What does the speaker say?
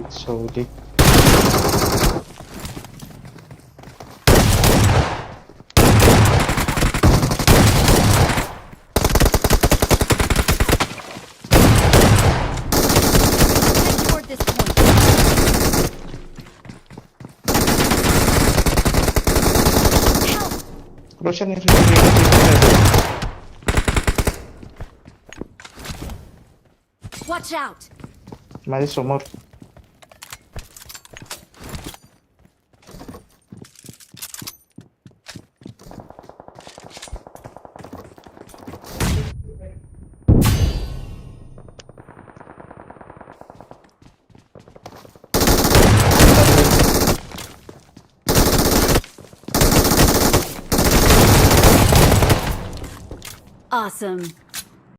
Solid. Head toward this point. Help! Roshan is really Watch out! माझ्यासमोर Awesome.